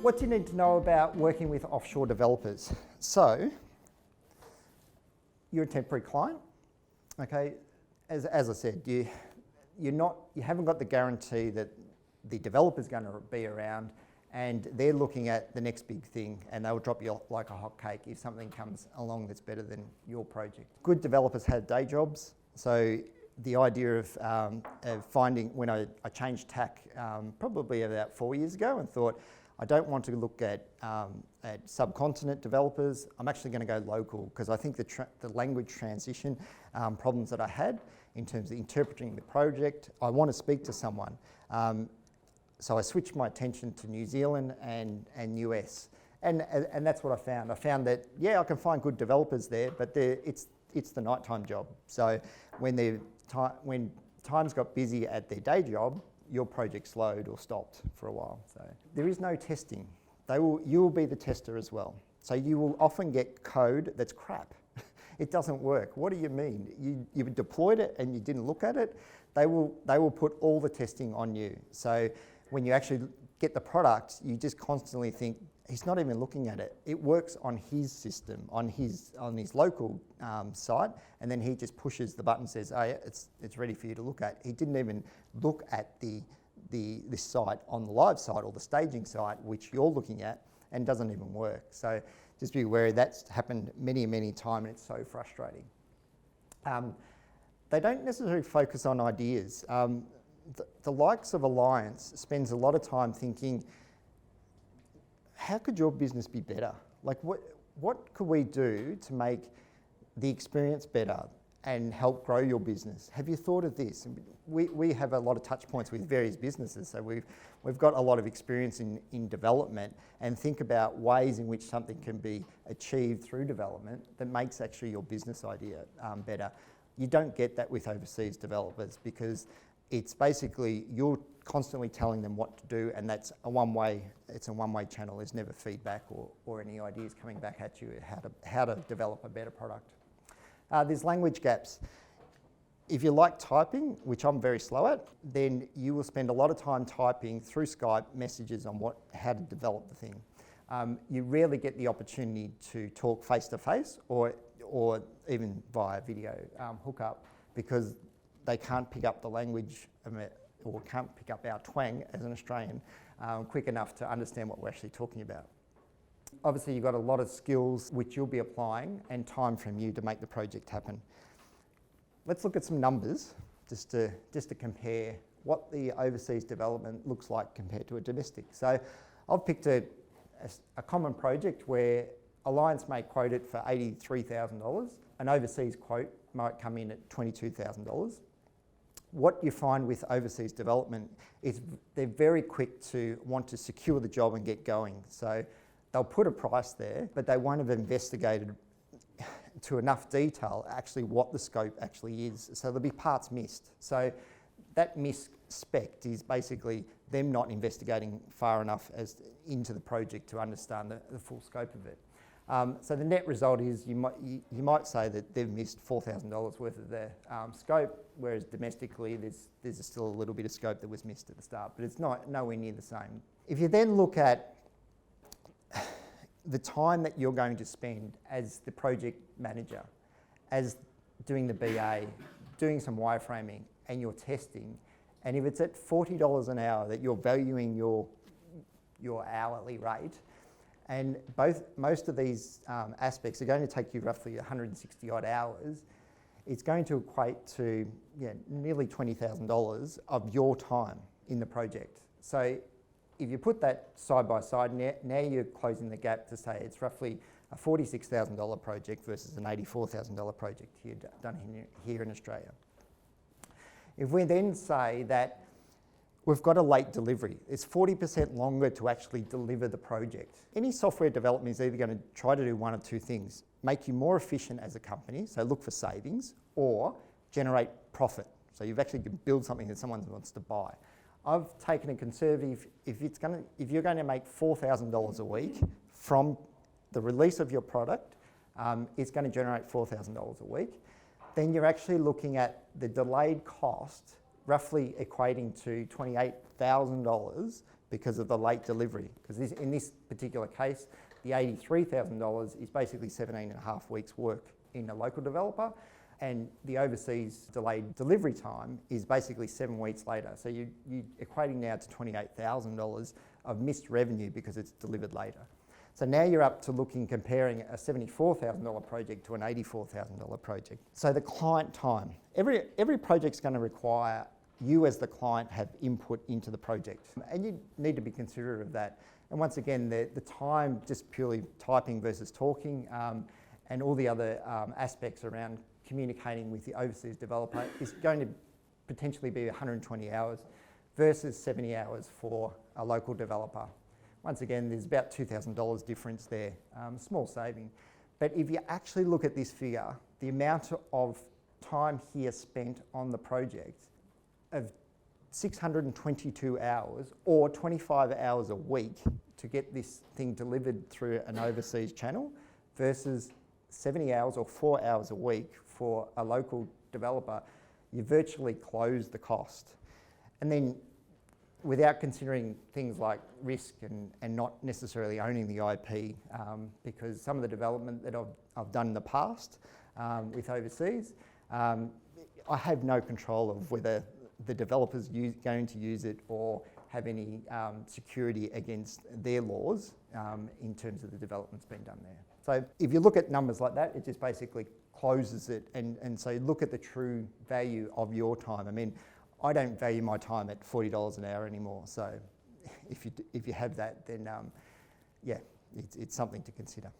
What do you need to know about working with offshore developers? So, you're a temporary client, okay? As I said, you haven't got the guarantee that the developer's going to be around, and they're looking at the next big thing, and they'll drop you like a hot cake if something comes along that's better than your project. Good developers have day jobs, so the idea of finding, when I changed tack probably about 4 years ago and thought, I don't want to look at subcontinent developers. I'm actually going to go local, because I think the language transition problems that I had in terms of interpreting the project, I want to speak to someone. So I switched my attention to New Zealand and US. And that's what I found. I found that, yeah, I can find good developers there, but it's the nighttime job. So when times got busy at their day job, your project slowed or stopped for a while. So there is no testing. You will be the tester as well. So you will often get code that's crap. It doesn't work. What do you mean? You deployed it and you didn't look at it. They will put all the testing on you. So when you actually get the product, you just constantly think, he's not even looking at it. It works on his system, on his local site, and then he just pushes the button, says, oh yeah, it's ready for you to look at. He didn't even look at this site on the live site or the staging site, which you're looking at, and doesn't even work. So just be aware that's happened many, many times, and it's so frustrating. They don't necessarily focus on ideas. The likes of Alliance spends a lot of time thinking, how could your business be better? Like what could we do to make the experience better and help grow your business? Have you thought of this? We have a lot of touch points with various businesses, so we've got a lot of experience in development, and think about ways in which something can be achieved through development that makes actually your business idea better. You don't get that with overseas developers, because it's basically you're constantly telling them what to do, and it's a one-way channel. There's never feedback or any ideas coming back at you how to develop a better product. There's language gaps. If you like typing, which I'm very slow at, then you will spend a lot of time typing through Skype messages on how to develop the thing. You rarely get the opportunity to talk face-to-face or even via video hookup, because they can't pick up the language or can't pick up our twang as an Australian quick enough to understand what we're actually talking about. Obviously, you've got a lot of skills which you'll be applying, and time from you to make the project happen. Let's look at some numbers just to compare what the overseas development looks like compared to a domestic. So I've picked a common project where Alliance may quote it for $83,000. An overseas quote might come in at $22,000. What you find with overseas development is they're very quick to want to secure the job and get going. So they'll put a price there, but they won't have investigated to enough detail actually what the scope actually is. So there'll be parts missed. So that missed spec is basically them not investigating far enough into the project to understand the full scope of it. So the net result is you might say that they've missed $4,000 worth of their scope, whereas domestically there's still a little bit of scope that was missed at the start, but it's nowhere near the same. If you then look at the time that you're going to spend as the project manager, as doing the BA, doing some wireframing, and you're testing, and if it's at $40 an hour that you're valuing your hourly rate, and most of these aspects are going to take you roughly 160 odd hours, it's going to equate to nearly $20,000 of your time in the project. So if you put that side by side, now you're closing the gap to say it's roughly a $46,000 project versus an $84,000 project done here in Australia. If we then say that we've got a late delivery, it's 40% longer to actually deliver the project. Any software development is either going to try to do one of two things: make you more efficient as a company, so look for savings, or generate profit. So you've actually build something that someone wants to buy. I've taken a conservative, if you're going to make $4,000 a week from the release of your product, it's going to generate $4,000 a week, then you're actually looking at the delayed cost roughly equating to $28,000 because of the late delivery. Because in this particular case, the $83,000 is basically 17 and a half weeks work in a local developer, and the overseas delayed delivery time is basically 7 weeks later. So you're equating now to $28,000 of missed revenue because it's delivered later. So now you're up to comparing a $74,000 project to an $84,000 project. So the client time. Every project's going to require you as the client have input into the project, and you need to be considerate of that. And once again, the time just purely typing versus talking, and all the other aspects around communicating with the overseas developer is going to potentially be 120 hours versus 70 hours for a local developer. Once again, there's about $2,000 difference there, small saving. But if you actually look at this figure, the amount of time here spent on the project of 622 hours or 25 hours a week to get this thing delivered through an overseas channel versus 70 hours or 4 hours a week for a local developer, you virtually close the cost. And then without considering things like risk and not necessarily owning the IP, because some of the development that I've done in the past with overseas, I have no control of whether the developer's going to use it or have any security against their laws in terms of the development's been done there. So if you look at numbers like that, it just basically closes it, and so look at the true value of your time. I mean, I don't value my time at $40 an hour anymore. So if you have that, then yeah, it's something to consider.